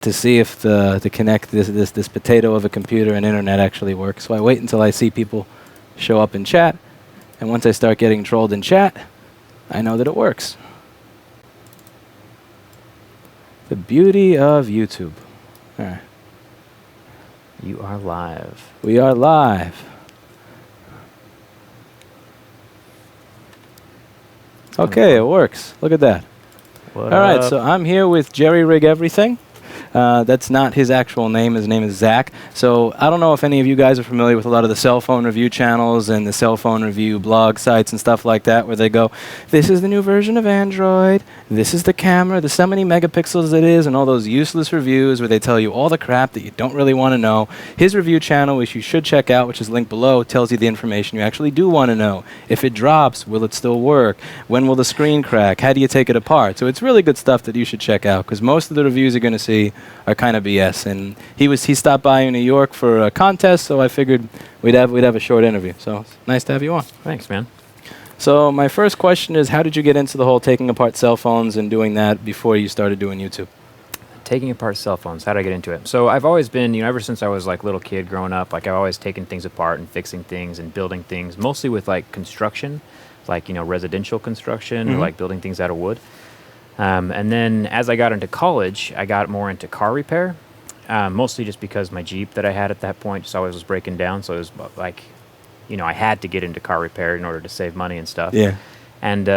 to see if to connect this potato of a computer and internet actually works. So I wait until I see people show up in chat, and once I start getting trolled in chat, I know that it works. The beauty of YouTube. All right. You are live. We are live. Okay, it works. Look at that. What All right, up? so I'm here with JerryRigEverything. That's not his actual name. His name is Zach. So I don't know if any of you guys are familiar with a lot of the cell phone review channels and the cell phone review blog sites and stuff like that, where they go, this is the new version of Android, this is the camera, this is how many megapixels it is, and all those useless reviews where they tell you all the crap that you don't really want to know. His review channel, which you should check out, which is linked below, tells you the information you actually do want to know. If it drops, will it still work? When will the screen crack? How do you take it apart? So it's really good stuff that you should check out, because most of the reviews you're going to see are kind of BS. And he stopped by in New York for a contest, so I figured we'd have a short interview. So it's nice to have you on. Thanks, man. So my first question is, how did you get into the whole taking apart cell phones and doing that before you started doing YouTube? Taking apart cell phones. How did I get into it? So I've always been, ever since I was like little kid growing up, like I've always taken things apart and fixing things and building things, mostly with like construction, like, residential construction, or like building things out of wood. And then as I got into college, I got more into car repair, mostly just because my Jeep that I had at that point just always was breaking down. So it was like, I had to get into car repair in order to save money and stuff. Yeah. And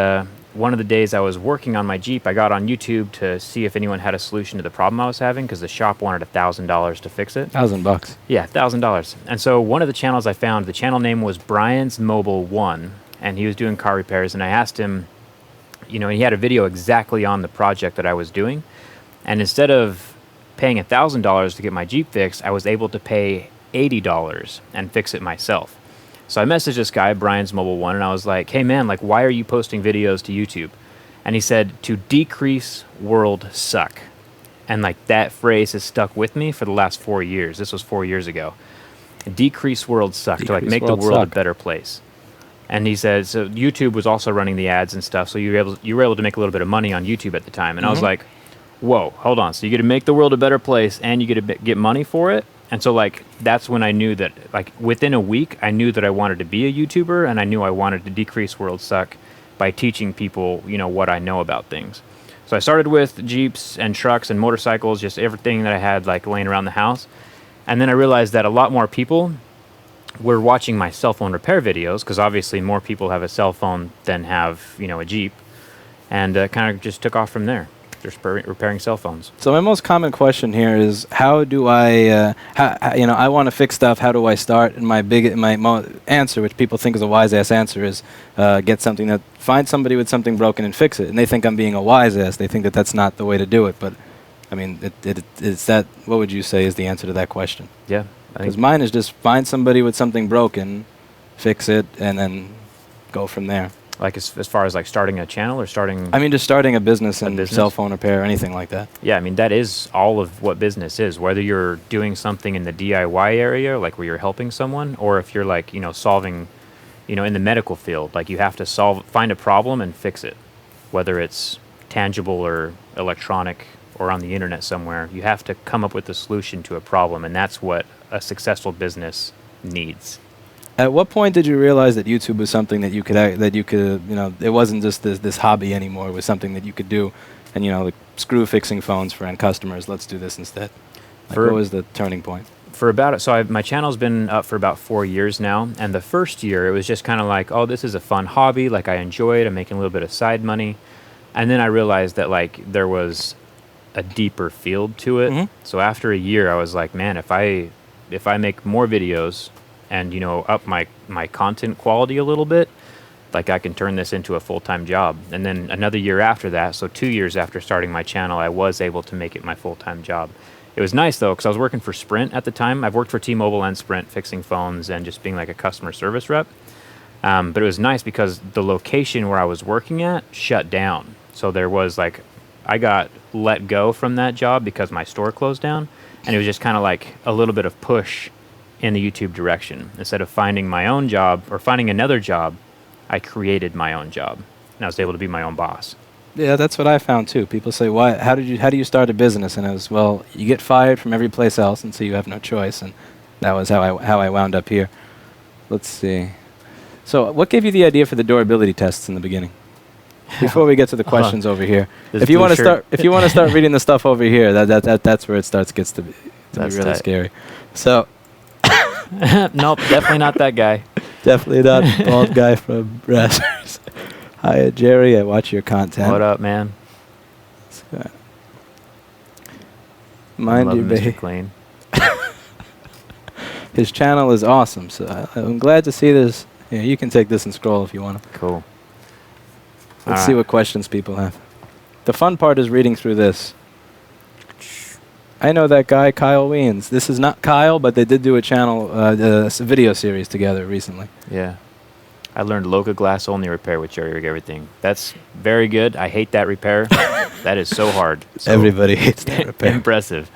one of the days I was working on my Jeep, I got on YouTube to see if anyone had a solution to the problem I was having, because the shop wanted $1,000 to fix it. $1,000. Yeah, $1,000. And so one of the channels I found, the channel name was Brian's Mobile 1, and he was doing car repairs, and I asked him, he had a video exactly on the project that I was doing. And instead of paying $1,000 to get my Jeep fixed, I was able to pay $80 and fix it myself. So I messaged this guy, Brian's Mobile 1, and I was like, hey man, like, why are you posting videos to YouTube? And he said, to decrease world suck. And like that phrase has stuck with me for the last 4 years. This was 4 years ago. Decrease world suck, to like make the world a better place. And he said, so YouTube was also running the ads and stuff, so you were able to make a little bit of money on YouTube at the time. And I was like, whoa, hold on. So you get to make the world a better place and you get to get money for it? And so like that's when I knew that, like, within a week, I knew that I wanted to be a YouTuber, and I knew I wanted to decrease world suck by teaching people, what I know about things. So I started with Jeeps and trucks and motorcycles, just everything that I had like laying around the house. And then I realized that a lot more people were watching my cell phone repair videos, because obviously more people have a cell phone than have, a Jeep. And kind of just took off from there. Just repairing cell phones. So my most common question here is, how do I, I want to fix stuff. How do I start? And my answer, which people think is a wise ass answer, is find somebody with something broken and fix it. And they think I'm being a wise ass. They think that that's not the way to do it. But I mean, it's that. What would you say is the answer to that question? Yeah, because mine is just find somebody with something broken, fix it, and then go from there. Like as far as like starting a channel or starting... I mean, just starting a business and cell phone repair or anything like that. Yeah, I mean, that is all of what business is. Whether you're doing something in the DIY area, like where you're helping someone, or if you're like, solving, in the medical field, like you have to find a problem and fix it. Whether it's tangible or electronic or on the internet somewhere, you have to come up with a solution to a problem, and that's what a successful business needs. At what point did you realize that YouTube was something that you could, it wasn't just this hobby anymore, it was something that you could do, and, like, screw fixing phones for end customers, let's do this instead? Like, what was the turning point? My channel's been up for about 4 years now, and the first year it was just kind of like, oh, this is a fun hobby, like I enjoy it, I'm making a little bit of side money, and then I realized that like there was a deeper field to it. So after a year I was like, man, if I make more videos and up my content quality a little bit, like I can turn this into a full-time job. And then another year after that, so 2 years after starting my channel, I was able to make it my full-time job. It was nice though, because I was working for Sprint at the time. I've worked for T-Mobile and Sprint, fixing phones and just being like a customer service rep. But it was nice because the location where I was working at shut down. So there was like, I got let go from that job because my store closed down, and it was just kind of like a little bit of push in the YouTube direction. Instead of finding my own job or finding another job, I created my own job, and I was able to be my own boss. Yeah, that's what I found too. People say, "Why? How do you start a business?" And I was, well, you get fired from every place else, and so you have no choice. And that was how I wound up here. Let's see. So, what gave you the idea for the durability tests in the beginning? Before we get to the questions over here, if you want to start reading the stuff over here, that's where it gets to be really tight. scary. So, Nope, definitely not that guy. definitely not bald guy from Brassers. Hi, Jerry. I watch your content. What up, man? Mind Love you, Mr. babe. Clean. His channel is awesome, so I'm glad to see this. Yeah, you can take this and scroll if you want to. Cool. Let's see what questions people have. The fun part is reading through this. I know that guy, Kyle Weens. This is not Kyle, but they did do a channel, video series together recently. Yeah. I learned Loca glass only repair with JerryRigEverything. That's very good. I hate that repair. That is so hard. So Everybody hates that repair. impressive.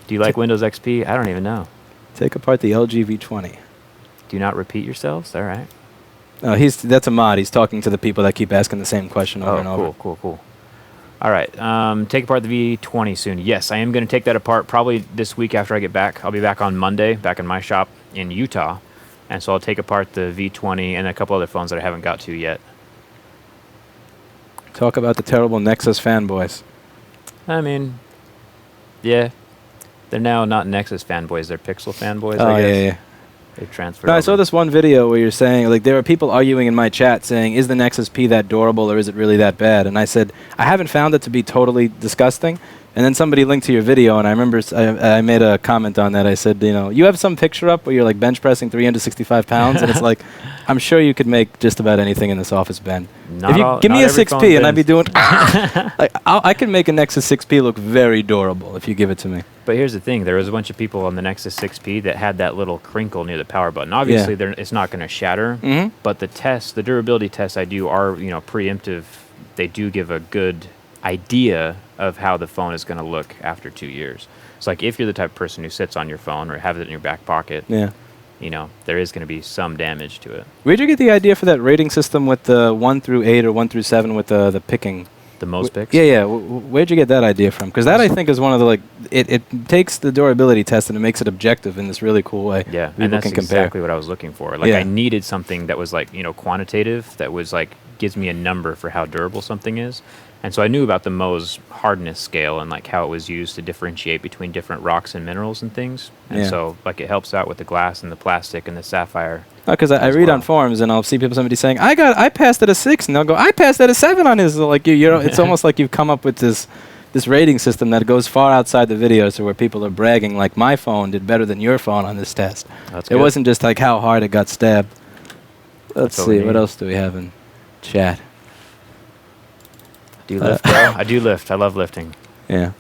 Do you like Windows XP? I don't even know. Take apart the LG V20. Do not repeat yourselves? All right. No, that's a mod. He's talking to the people that keep asking the same question over and over. Cool. All right. Take apart the V20 soon. Yes, I am going to take that apart probably this week after I get back. I'll be back on Monday, back in my shop in Utah. And so I'll take apart the V20 and a couple other phones that I haven't got to yet. Talk about the terrible Nexus fanboys. I mean, yeah. They're now not Nexus fanboys. They're Pixel fanboys, Oh, I guess. yeah. They've transferred No, I over. saw this one video where you're saying, like, there are people arguing in my chat saying, is the Nexus P that durable or is it really that bad? And I said, I haven't found it to be totally disgusting. And then somebody linked to your video, and I remember I made a comment on that. I said, you have some picture up where you're, like, bench pressing 365 pounds, and it's like, I'm sure you could make just about anything in this office bend. If you give me a 6P, and I'd be doing, like, I can make a Nexus 6P look very durable if you give it to me. But here's the thing. There was a bunch of people on the Nexus 6P that had that little crinkle near the power button. Obviously, it's not going to shatter, but the durability tests I do are, preemptive. They do give a good idea of how the phone is going to look after 2 years. It's like if you're the type of person who sits on your phone or have it in your back pocket, there is going to be some damage to it. Where'd you get the idea for that rating system with the 1 through 8 or 1 through 7 with the picking? The most picks? Yeah. Where'd you get that idea from? Because that, I think, is one of the, it takes the durability test and it makes it objective in this really cool way. Yeah, People and that's can compare. exactly what I was looking for. Like, I needed something that was, like, quantitative, that was, like, gives me a number for how durable something is. And so I knew about the Mohs hardness scale and, like, how it was used to differentiate between different rocks and minerals and things. And so, like, it helps out with the glass and the plastic and the sapphire. Because I read on forums and I'll see somebody saying, I passed at a 6, and they'll go, I passed at a 7 on his. Like, it's almost like you've come up with this rating system that goes far outside the videos to where people are bragging, like, my phone did better than your phone on this test. That's It good. wasn't just like how hard it got stabbed. Let's what we see, what need. else do we have in chat? Do you lift, bro? I do lift. I love lifting. Yeah.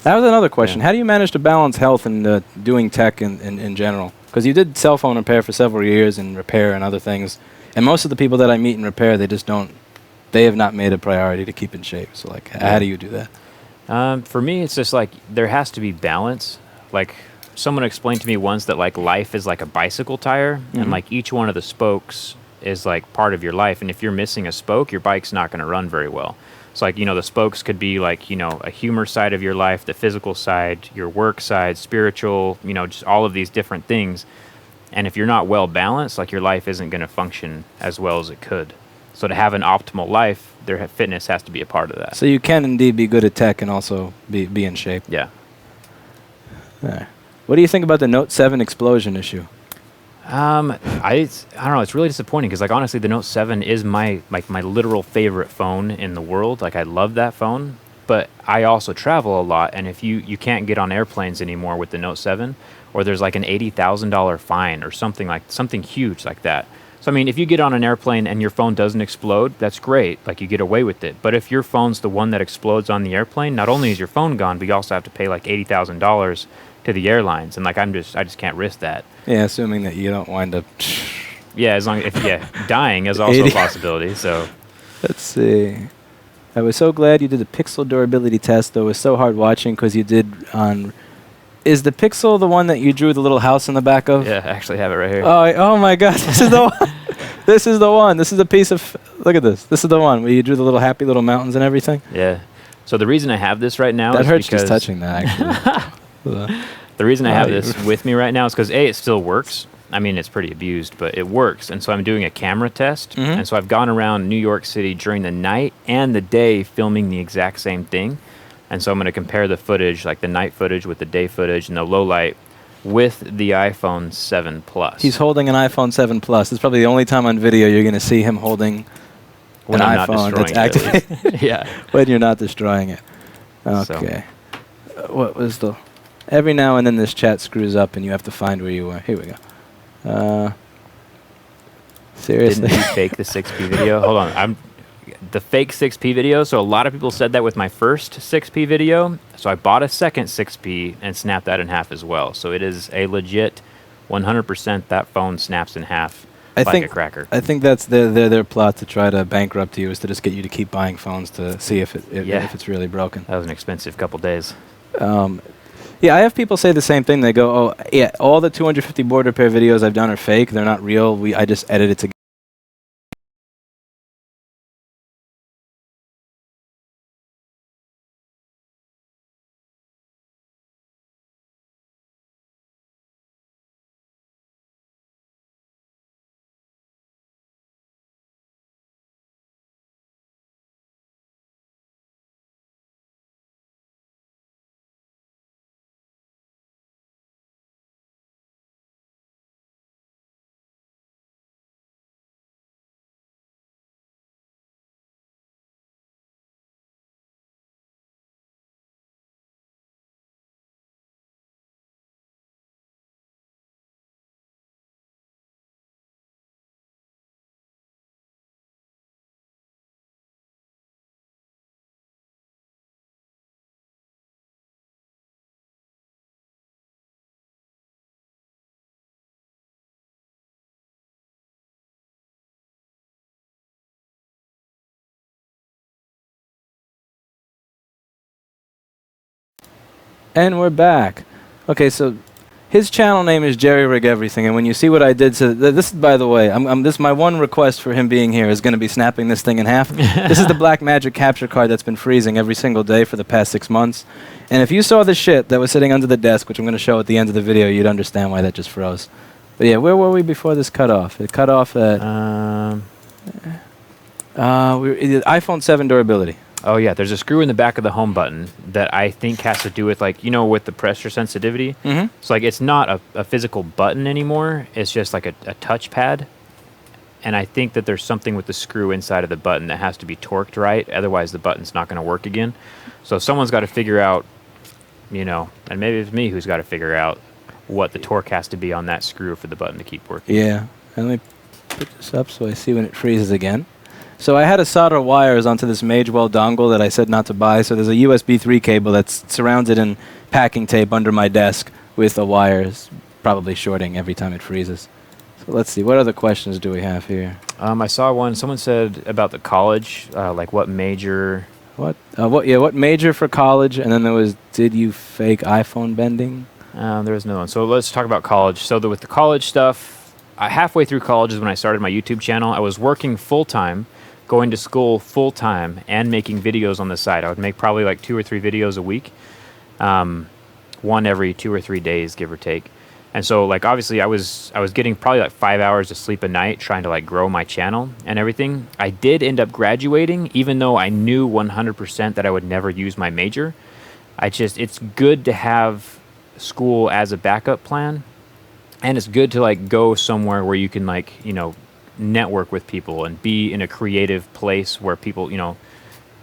That was another question. Yeah. How do you manage to balance health and doing tech in general? Because you did cell phone repair for several years and repair and other things. And most of the people that I meet in repair, they have not made a priority to keep in shape. So, like, how do you do that? For me, it's just like there has to be balance. Like, someone explained to me once that, like, life is like a bicycle tire, and, like, each one of the spokes is, like, part of your life. And if you're missing a spoke, your bike's not going to run very well. So, like, the spokes could be, like, a humor side of your life, the physical side, your work side, spiritual, just all of these different things. And if you're not well balanced, like, your life isn't going to function as well as it could. So to have an optimal life, fitness has to be a part of that. So you can indeed be good at tech and also be in shape. Yeah. What do you think about the Note 7 explosion issue? I don't know. It's really disappointing because, like, honestly, the Note 7 is my literal favorite phone in the world. Like, I love that phone, but I also travel a lot, and if you can't get on airplanes anymore with the Note 7, or there's like an $80,000 fine or something huge like that. So, I mean, if you get on an airplane and your phone doesn't explode, that's great. Like, you get away with it. But if your phone's the one that explodes on the airplane, not only is your phone gone, but you also have to pay like $80,000 to the airlines. And, like, I just can't risk that. Yeah, assuming that you don't wind up. Yeah, as long as dying is also a possibility. So let's see. I was so glad you did the Pixel durability test, though. It was so hard watching because you did on. Is the Pixel the one that you drew the little house in the back of? yeah, I actually have it right here. Oh my God, this is the one. This is the one. This is a piece of, look at this. This is the one where you drew the little happy little mountains and everything. Yeah. So the reason I have this right now That is hurts because just touching that, actually. the reason I have this with me right now is because A, it still works. I mean, it's pretty abused, but it works. And so I'm doing a camera test. And so I've gone around New York City during the night and the day filming the exact same thing. And so I'm going to compare the footage, like the night footage with the day footage and the low light with the iPhone 7 Plus. He's holding an iPhone 7 Plus. It's probably the only time on video you're going to see him holding when an I'm iPhone not that's destroying it, activated. Yeah. When you're not destroying it. Okay. What was the... Every now and then this chat screws up and you have to find where you were. Here we go. Seriously? Didn't you fake the 6P video? Hold on. The fake 6P video. So a lot of people said that with my first 6P video. So I bought a second 6P and snapped that in half as well. So it is a legit 100% that phone snaps in half like a cracker. I think that's their plot to try to bankrupt you, is to just get you to keep buying phones to see if it's really broken. That was an expensive couple days. Yeah, I have people say the same thing. They go, "Oh, yeah, all the 250 board repair videos I've done are fake. They're not real. I just edited together." And we're back. Okay, so his channel name is JerryRigEverything, and when you see what I did, so this, by the way, this my one request for him being here is going to be snapping this thing in half. This is the Black Magic capture card that's been freezing every single day for the past 6 months. And if you saw the shit that was sitting under the desk, which I'm going to show at the end of the video, you'd understand why that just froze. But yeah, where were we before this cut off? It cut off at iPhone 7 durability. Oh yeah, there's a screw in the back of the home button that I think has to do with, like, you know, with the pressure sensitivity. So like it's not a physical button anymore. It's just like a touch pad. And I think that there's something with the screw inside of the button that has to be torqued right. Otherwise the button's not going to work again. So someone's got to figure out, you know, and maybe it's me who's got to figure out what the torque has to be on that screw for the button to keep working. Yeah. And let me put this up so I see when it freezes again. So I had to solder wires onto this Magewell dongle that I said not to buy. So there's a USB 3 cable that's surrounded in packing tape under my desk with the wires probably shorting every time it freezes. So let's see. What other questions do we have here? I saw one. Someone said about the college, like what major. What major for college? And then there was, did you fake iPhone bending? There was no one. So let's talk about college. So with the college stuff, halfway through college is when I started my YouTube channel. I was working full-time, going to school full-time, and making videos on the side. I would make probably like 2 or 3 videos a week, one every 2 or 3 days, give or take. And so, like, obviously I was getting probably like 5 hours of sleep a night trying to like grow my channel and everything. I did end up graduating, even though I knew 100% that I would never use my major. It's good to have school as a backup plan, and it's good to like go somewhere where you can, like, you know, network with people and be in a creative place where people, you know,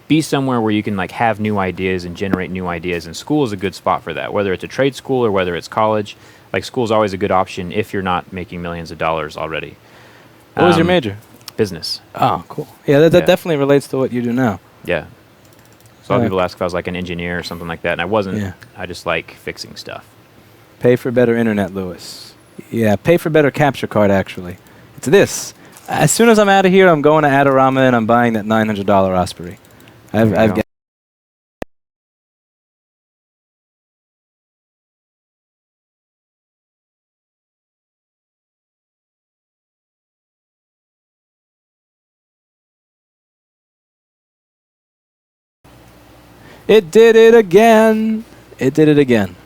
be somewhere where you can like have new ideas and generate new ideas. And school is a good spot for that, whether it's a trade school or whether it's college. Like, school is always a good option if you're not making millions of dollars already. What was your major? Business. Oh, cool. Yeah, that definitely relates to what you do now. Yeah. So a lot of people ask if I was like an engineer or something like that, and I wasn't. Yeah. I just like fixing stuff. Pay for better internet, Lewis. Yeah, pay for better capture card, actually. It's this. As soon as I'm out of here, I'm going to Adorama and I'm buying that $900 Osprey. I've It did it again. It did it again.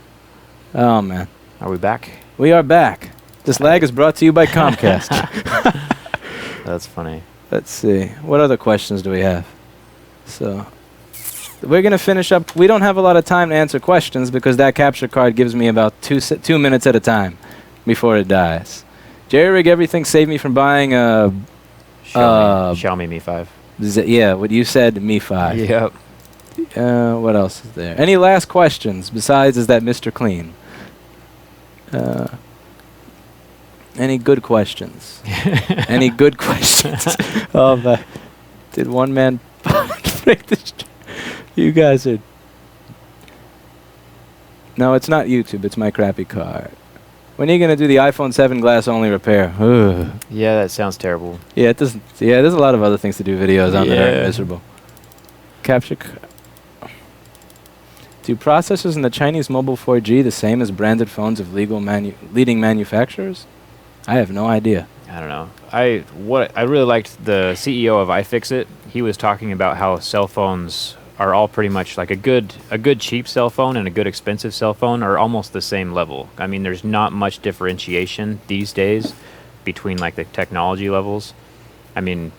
Oh, man. Are we back? We are back. This lag is brought to you by Comcast. That's funny. Let's see. What other questions do we have? So, we're going to finish up. We don't have a lot of time to answer questions because that capture card gives me about 2 minutes at a time before it dies. JerryRigEverything saved me from buying a... Xiaomi Mi 5. Yeah, what you said, Mi 5. Yep. What else is there? Any last questions besides is that Mr. Clean? Any good questions? Any good questions? Oh, did one man break the You guys are... No, it's not YouTube. It's my crappy card. When are you going to do the iPhone 7 glass-only repair? Ugh. Yeah, that sounds terrible. Yeah, it doesn't. Yeah, there's a lot of other things to do videos on that are miserable. Capture... Do processors in the Chinese mobile 4G the same as branded phones of leading manufacturers? I have no idea. I don't know. I really liked the CEO of iFixit. He was talking about how cell phones are all pretty much like a good cheap cell phone and a good expensive cell phone are almost the same level. I mean, there's not much differentiation these days between like the technology levels. I mean,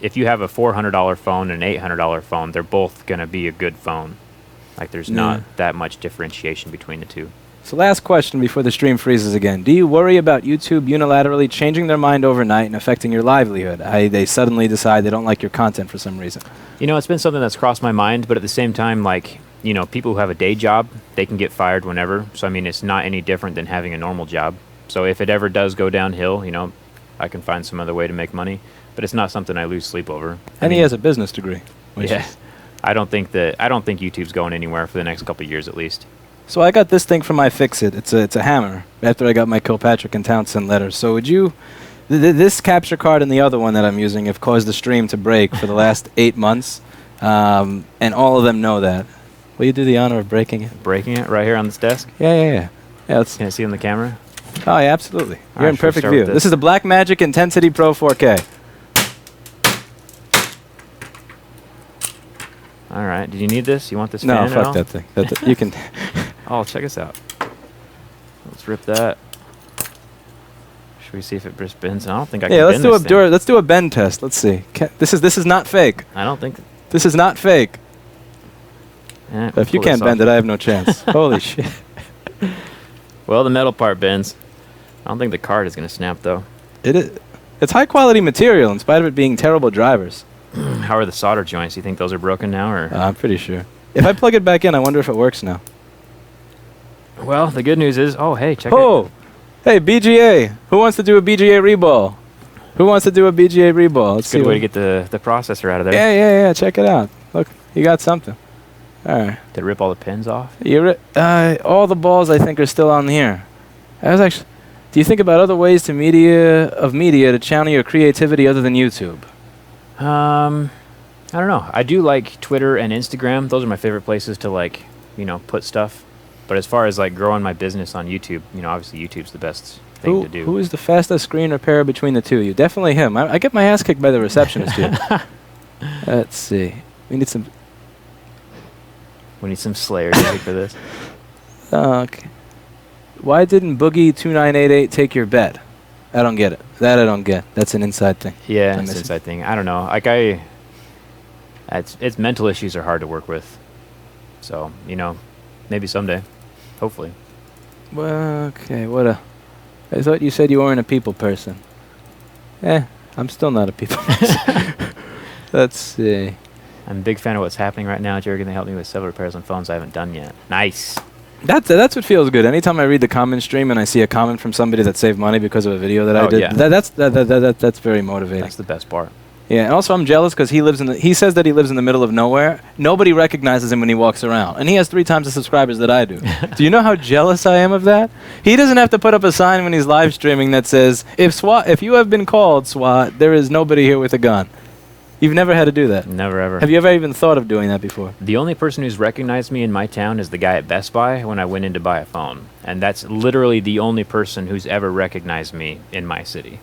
if you have a $400 phone and an $800 phone, they're both going to be a good phone. Like there's not that much differentiation between the two. So last question before the stream freezes again. Do you worry about YouTube unilaterally changing their mind overnight and affecting your livelihood? They suddenly decide they don't like your content for some reason. You know, it's been something that's crossed my mind, but at the same time, like, you know, people who have a day job, they can get fired whenever. So, I mean, it's not any different than having a normal job. So if it ever does go downhill, you know, I can find some other way to make money. But it's not something I lose sleep over. And he has a business degree. Yeah. I don't think YouTube's going anywhere for the next couple of years at least. So I got this thing from iFixit. It's a hammer. After I got my Kilpatrick and Townsend letters. So would you, this capture card and the other one that I'm using have caused the stream to break for the last 8 months, and all of them know that. Will you do the honor of breaking it? Breaking it right here on this desk? Yeah. Can I see on the camera? Oh yeah, absolutely. You're in perfect view. This is the Blackmagic Intensity Pro 4K. All right. Did you need this? You want this? No, fan at all? fuck that thing. You can. Oh, check us out. Let's rip that. Should we see if it just bends? I don't think I can. Yeah, let's do a bend test. Let's see. This is not fake. I don't think. This is not fake. If you can't bend it, I have no chance. Holy shit. Well, the metal part bends. I don't think the card is going to snap though. It is. It's high quality material in spite of it being terrible drivers. How are the solder joints? You think those are broken now, or? I'm pretty sure. If I plug it back in, I wonder if it works now. Well, the good news is, check it. Oh, hey, BGA. Who wants to do a BGA reball? Who wants to do a BGA reball? It's a good way to get the processor out of there. Yeah. Check it out. Look, you got something. All right. Did it rip all the pins off? All the balls I think are still on here. Do you think about other ways to media to channel your creativity other than YouTube? I don't know. I do like Twitter and Instagram. Those are my favorite places to put stuff. But as far as growing my business on YouTube, obviously YouTube's the best thing to do. Who is the fastest screen repairer between the two of you? Definitely him. I get my ass kicked by the receptionist here. Let's see. We need some Slayer music for this. Okay. Why didn't Boogie2988 take your bet? I don't get it. That I don't get. That's an inside thing. Yeah, it's an inside thing. I don't know. It's mental issues are hard to work with. So, maybe someday. Hopefully. Well, okay. I thought you said you weren't a people person. I'm still not a people person. Let's see. I'm a big fan of what's happening right now. Jerry, can they help me with several repairs on phones I haven't done yet? Nice. That's what feels good. Anytime I read the comment stream and I see a comment from somebody that saved money because of a video that I did, yeah. that's very motivating. That's the best part. Yeah, and also I'm jealous because he says that he lives in the middle of nowhere. Nobody recognizes him when he walks around, and he has 3 times the subscribers that I do. Do you know how jealous I am of that? He doesn't have to put up a sign when he's live streaming that says, if you have been called SWAT, there is nobody here with a gun. You've never had to do that? Never, ever. Have you ever even thought of doing that before? The only person who's recognized me in my town is the guy at Best Buy when I went in to buy a phone. And that's literally the only person who's ever recognized me in my city.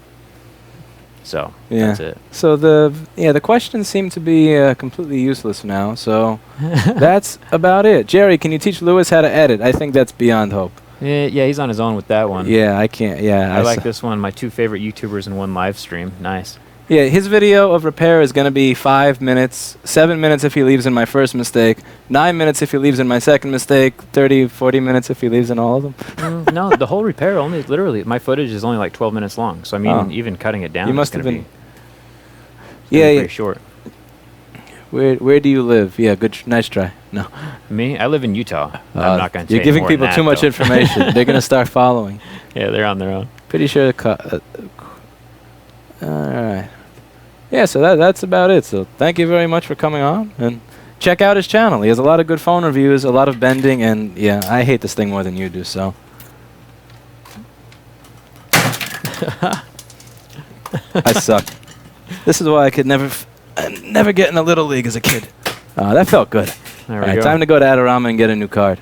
So Yeah. that's it. So the questions seem to be completely useless now. So that's about it. Jerry, can you teach Lewis how to edit? I think that's beyond hope. Yeah, he's on his own with that one. Yeah, I can't. Yeah, I like this one. My 2 favorite YouTubers in one live stream. Nice. Yeah, his video of repair is going to be 5 minutes, 7 minutes if he leaves in my first mistake, 9 minutes if he leaves in my second mistake, 30, 40 minutes if he leaves in all of them. No, the whole repair only literally, my footage is only like 12 minutes long. So I mean, even cutting it down, You must is have gonna been. be Yeah, pretty short. Where do you live? Yeah, nice try. No. Me, I live in Utah. I'm not going to. You're giving people too much information. They're going to start following. Yeah, they're on their own. Pretty sure. All right. Yeah, so that's about it. So thank you very much for coming on, and check out his channel. He has a lot of good phone reviews, a lot of bending, and yeah, I hate this thing more than you do. So. I suck. This is why I could never get in the Little League as a kid. That felt good. There All we right, go. time to go to Adorama and get a new card.